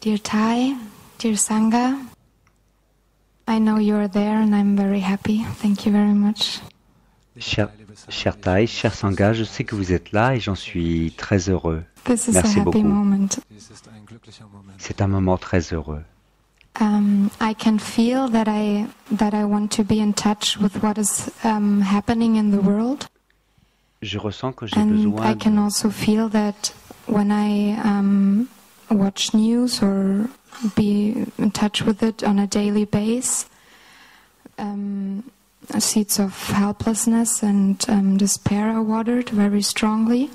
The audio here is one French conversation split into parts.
Dear Thai, dear Sangha, I know you are there and I'm very happy. Thank you very much. Cher Thaï, cher Sangha, je sais que vous êtes là et j'en suis très heureux. This is Merci a happy beaucoup. moment. C'est un moment très heureux. I can feel that I want to be in touch with what is happening in the world. Je ressens que j'ai And besoin I can also feel that when I watch news or be in touch with it on a daily basis, seeds of helplessness and despair are watered very strongly.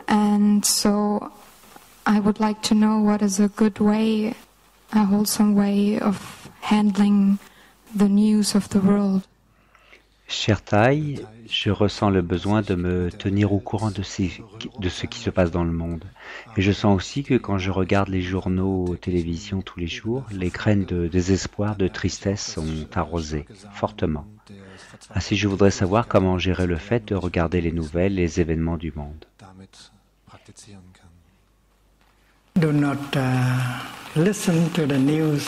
And so I would like to know what is a good way, a wholesome way of handling the news of the world. Cher Thaï, je ressens le besoin de me tenir au courant de ce qui se passe dans le monde. Et je sens aussi que quand je regarde les journaux, télévision tous les jours, les graines de désespoir, de tristesse sont arrosées fortement. Ainsi, je voudrais savoir comment gérer le fait de regarder les nouvelles, les événements du monde. Do not listen to the news.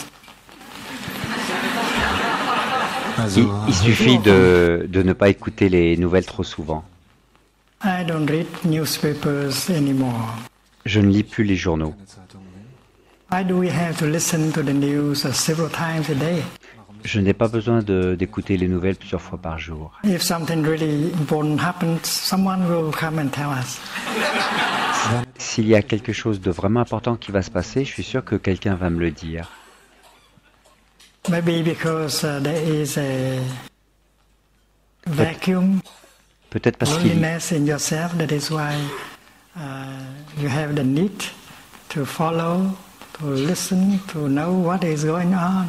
Il suffit de ne pas écouter les nouvelles trop souvent. I don't read newspapers anymore. Je ne lis plus les journaux. Why do we have to listen to the news several times a day? Je n'ai pas besoin d'écouter les nouvelles plusieurs fois par jour. If something really important happens, someone will come and tell us. S'il y a quelque chose de vraiment important qui va se passer, je suis sûr que quelqu'un va me le dire. Maybe because there is a vacuum, Peut-être parce loneliness in yourself. That is why you have the need to follow, to listen, to know what is going on,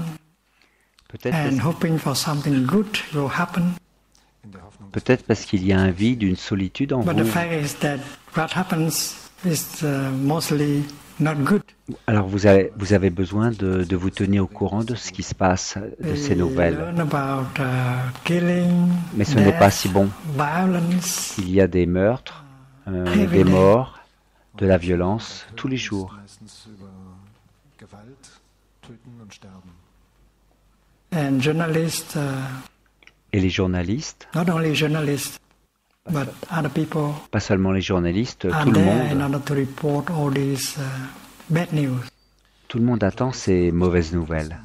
and hoping for something good will happen. Peut-être parce qu'il y a un vide, une solitude en But the vous. fact is that what happens is mostly not good. Alors vous avez besoin de vous tenir au courant de ce qui se passe, de ces nouvelles. Learn about killing, Mais ce n'est pas death, si bon. violence, Il y a des meurtres, des morts, de la violence tous les jours. and journalists, Et les journalistes, not only journalists, but other people pas seulement les journalistes, are tout le there in monde, order to report all these bad news. tout le monde attend ces mauvaises nouvelles.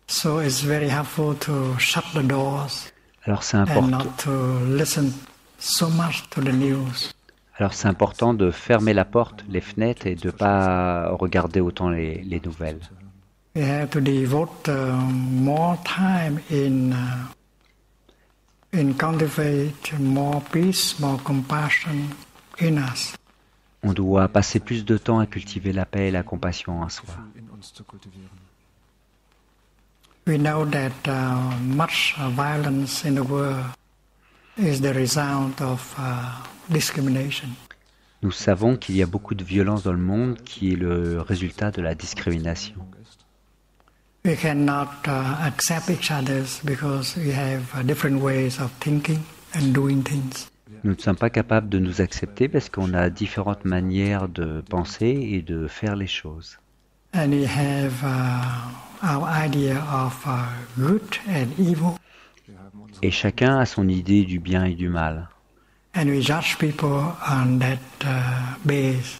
So it's very helpful to shut the doors Alors c'est and important. not to listen so much to the news. Alors c'est important de fermer la porte, les fenêtres et de ne pas regarder autant les nouvelles. We have to devote more time in cultivate more peace, more compassion in us. On doit passer plus de temps à cultiver la paix et la compassion en soi. We know that much violence in the world is the result of discrimination. Nous savons qu'il y a beaucoup de violence dans le monde qui est le résultat de la discrimination. We cannot accept each other because we have different ways of thinking and doing things. Nous ne sommes pas capables de nous accepter parce qu'on a différentes manières de penser et de faire les choses. And we have our idea of good and evil. Et chacun a son idée du bien et du mal. And we judge people on that base.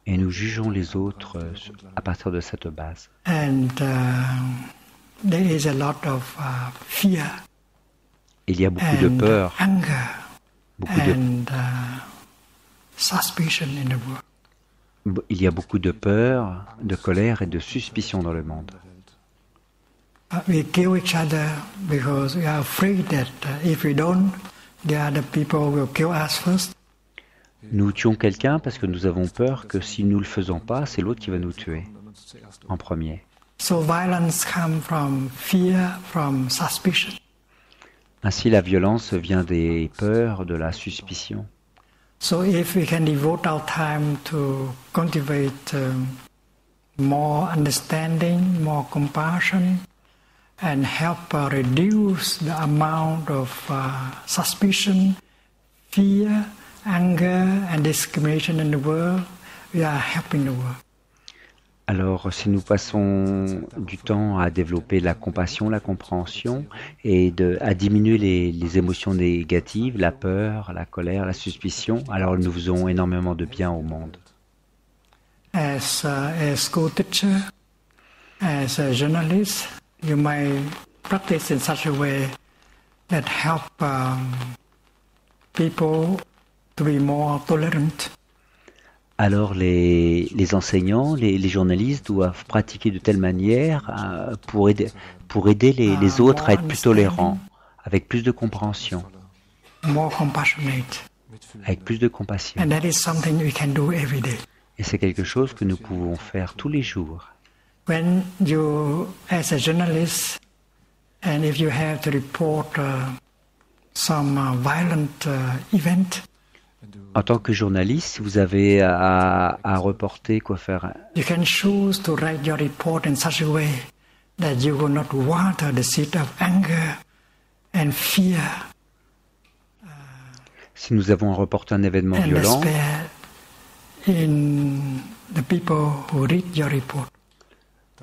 Et nous jugeons les autres à partir de cette base. And there is a lot of fear Il y a beaucoup de and peur, anger beaucoup de, and suspicion in the world. il y a beaucoup de peur, de colère et de suspicion dans le monde. We kill each other because we are afraid that if we don't, the other people will kill us first. Nous tuons quelqu'un parce que nous avons peur que si nous ne le faisons pas, c'est l'autre qui va nous tuer en premier. So violence comes from fear, from suspicion. Ainsi, la violence vient des peurs, de la suspicion. So if we can devote our time to cultivate more understanding, more compassion, and help reduce the amount of suspicion, fear, anger and discrimination in the world, we are helping the world. Alors, si nous passons du temps à développer la compassion, la compréhension et à diminuer les émotions négatives, la peur, la colère, la suspicion, alors nous faisons énormément de bien au monde. As a school teacher, as a journalist, you may practice in such a way that help people to be more tolerant. Alors les enseignants, les journalistes doivent pratiquer de telle manière pour aider les autres à être plus tolérants, avec plus de compréhension, More compassionate. avec plus de compassion. And that is something we can do every day. Et c'est quelque chose que nous pouvons faire tous les jours. When you, as a journalist, and if you have to report some violent event, En tant que journaliste, si vous avez à reporter quoi faire, you can choose to write your report in such a way that you will not water the seed of anger and fear si nous avons à reporter un événement and violent, despair in the people who read your report.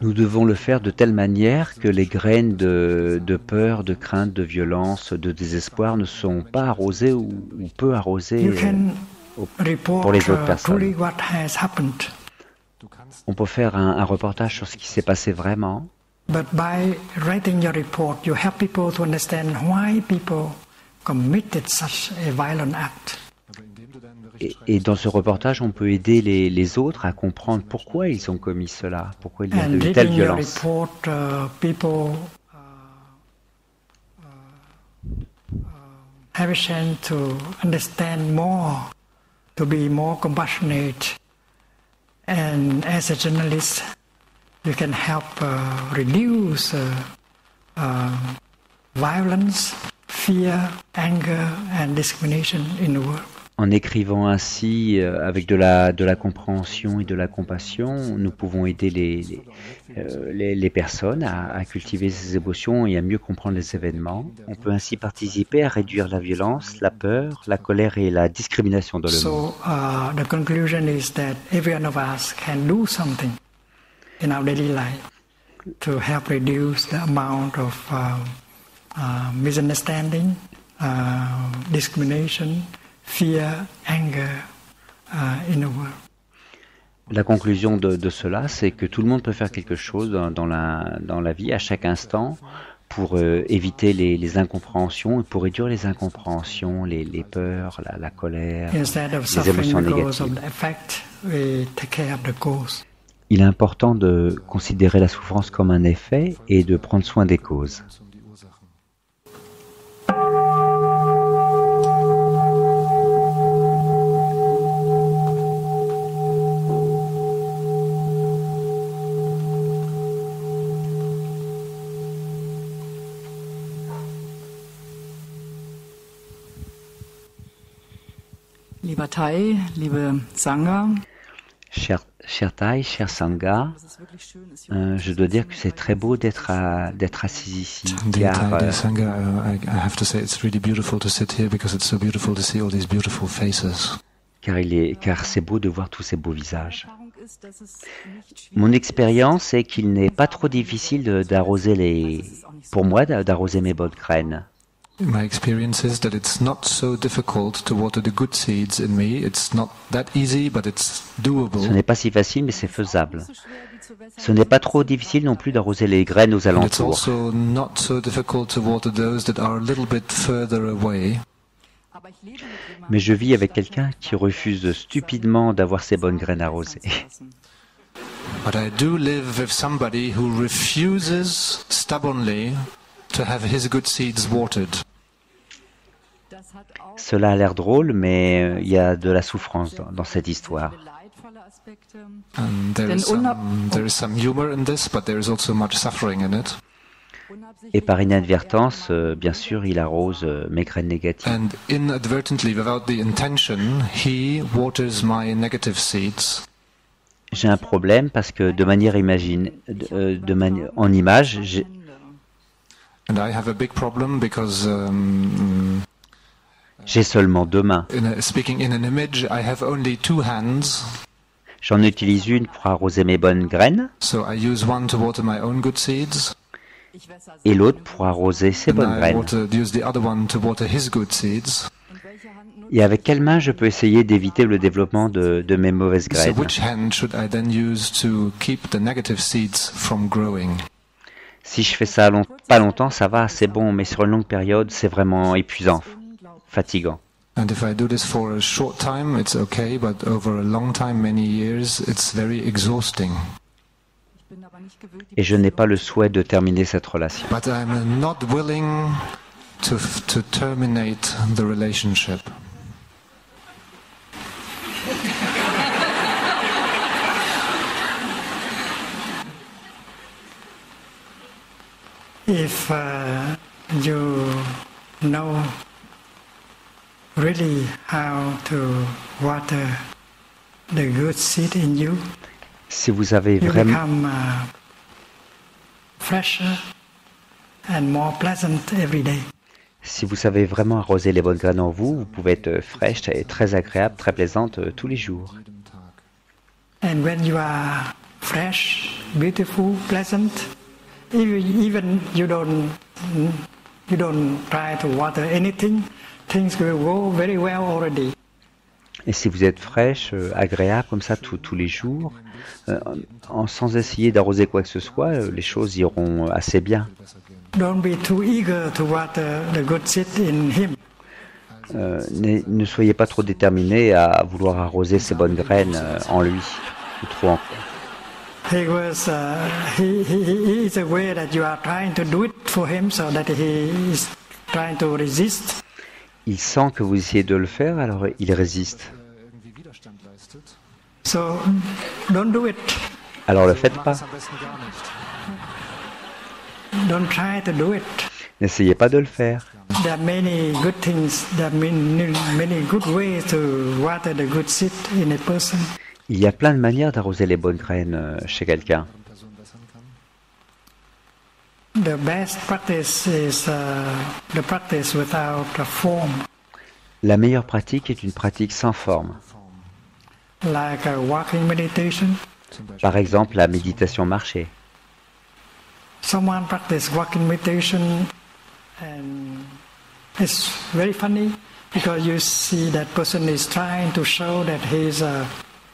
nous devons le faire de telle manière que les graines de peur, de crainte, de violence, de désespoir ne sont pas arrosées ou peu arrosées You can pour les autres report truly personnes. what has happened, On peut faire un reportage sur ce qui s'est passé vraiment, but by writing your report, you help people to understand why people committed such a violent act. et dans ce reportage, on peut aider les autres à comprendre pourquoi ils ont commis cela, pourquoi il y a And de telles reading your violences. report, people have a chance to understand more, to be more compassionate. And as a journalist, you can help reduce violence, fear, anger, and discrimination in the world. En écrivant ainsi, avec de la compréhension et de la compassion, nous pouvons aider les personnes à cultiver ces émotions et à mieux comprendre les événements. On peut ainsi participer à réduire la violence, la peur, la colère et la discrimination dans le monde. So the conclusion is that every one of us can do something in our daily life to help reduce the amount of misunderstanding, discrimination, fear, anger in the world. La conclusion de cela, c'est que tout le monde peut faire quelque chose dans la vie à chaque instant pour éviter les incompréhensions et pour réduire les incompréhensions, les peurs, la colère, Instead of les émotions suffering because of négatives. the effect, we take care of the cause. Il est important de considérer la souffrance comme un effet et de prendre soin des causes. Lieber Thai, liebe Sangha, Cher Thai, cher Sangha, je dois dire que c'est très beau d'être assis ici, Dear car Thai, dear Sangha, I have to say it's really beautiful to sit here because it's so beautiful to see all these beautiful faces. car c'est beau de voir tous ces beaux visages. Mon expérience est qu'il n'est pas trop difficile pour moi d'arroser mes bonnes graines. My experience is that it's not so difficult to water the good seeds in me. It's not that easy, but it's Ce doable. n'est pas si facile, mais c'est faisable. Ce n'est pas trop difficile non plus d'arroser les graines aux And it's alentours. also not so difficult to water those that are a little bit further away. Mais je vis avec quelqu'un qui refuse stupidement d'avoir ses bonnes graines arrosées. But I do live with somebody who refuses stubbornly to have his good seeds watered. Cela a l'air drôle, mais il y a de la souffrance dans cette histoire. And there is some humor in this, but there is also much suffering in it. Et par inadvertance, bien sûr, il arrose mes graines négatives. And inadvertently, without the intention, he waters my negative seeds. J'ai un problème parce que de manière en image, And I have a big problem because J'ai seulement deux mains. Speaking in an image, I have only two hands. J'en utilise une pour arroser mes bonnes graines So I use one to water my own good seeds, et l'autre pour arroser ses and bonnes I graines. use the other one to water his good seeds. Et avec quelle main je peux essayer d'éviter le développement de mes mauvaises So graines? which hand should I then use to keep the negative seeds from growing? Si je fais ça pas longtemps, ça va, c'est bon, mais sur une longue période, c'est vraiment épuisant, fatigant. And if I do this for a short time, it's okay, but over a long time, many years, it's very exhausting. Et je n'ai pas le souhait de terminer cette relation. But I'm not willing to terminate the relationship. If you know really how to water the good seed in you, Si vous avez you vraiment, become fresher and more pleasant every day. si vous savez vraiment arroser les bonnes graines en vous, vous pouvez être fraîche et très agréable, très plaisante tous les jours. And when you are fresh, beautiful, pleasant, even you don't try to water anything, things will go very well already. Et si vous êtes fraîche, agréable comme ça tous les jours, sans essayer d'arroser quoi que ce soit, les choses iront assez bien. Don't be too eager to water the good seed in him. Ne soyez pas trop déterminé à vouloir arroser ces bonnes graines en lui, ou trop en. He is aware that you are trying to do it for him, so that he is trying to resist. Il sent que vous essayez de le faire, alors il résiste. So don't do it. Alors le faites pas. Don't try to do it. N'essayez pas de le faire. There are many good things. There are many good ways to water the good seed in a person. Il y a plein de manières d'arroser les bonnes graines chez quelqu'un. The best practice is the practice without a form, La meilleure pratique est une pratique sans forme. like a walking meditation. Par exemple, la méditation marché. Someone practice walking meditation, and it's very funny because you see that person is trying to show that he's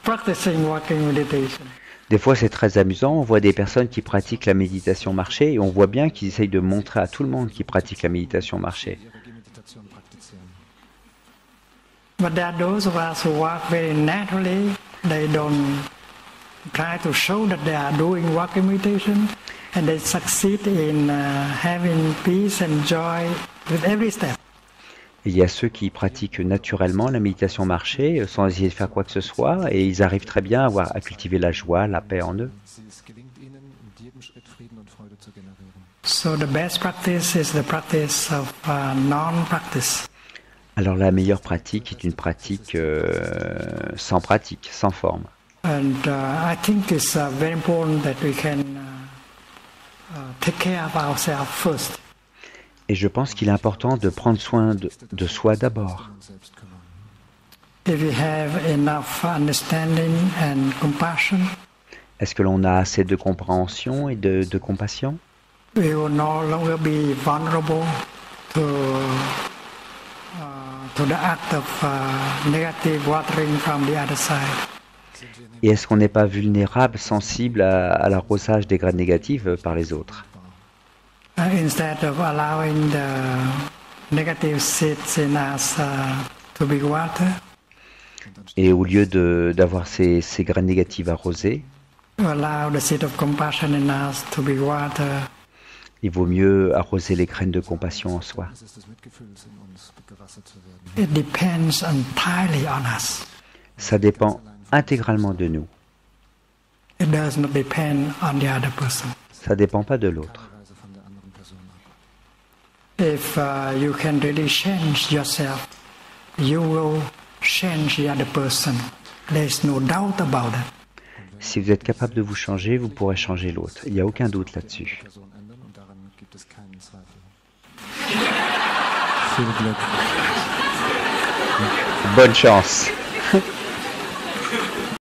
practicing walking meditation. Des fois, c'est très amusant. On voit des personnes qui pratiquent la méditation marché et on voit bien qu'ils essayent de montrer à tout le monde qu'ils pratiquent la méditation marché. But there are those of us who walk very naturally. They don't try to show that they are doing walking meditation, and they succeed in having peace and joy with every step. Et il y a ceux qui pratiquent naturellement la méditation marché sans essayer de faire quoi que ce soit et ils arrivent très bien à cultiver la joie, la paix en eux. So the best practice is the practice of non-practice. Alors la meilleure pratique est une pratique sans forme. And I think it's very important that we can take care of ourselves first. Et je pense qu'il est important de prendre soin de soi d'abord. If we have enough understanding and compassion, Est-ce que l'on a assez de compréhension et de compassion? we will no longer be vulnerable to the act of negative watering from the other side. Et est-ce qu'on n'est pas vulnérable, sensible à l'arrosage des graines négatives par les autres? Instead of allowing the negative seeds in us to be watered, Et au lieu d'avoir ces graines négatives arrosées, we allow the seed of compassion in us to be watered. il vaut mieux arroser les graines de compassion en soi. It depends entirely on us. Ça dépend intégralement de nous. It does not depend on the other person. Ça dépend pas de l'autre. If you can really change yourself, you will change the other person. There is no doubt about it. Si vous êtes capable de vous changer, vous pourrez changer l'autre. Il n'y a aucun doute là-dessus. Viel Glück. bonne chance.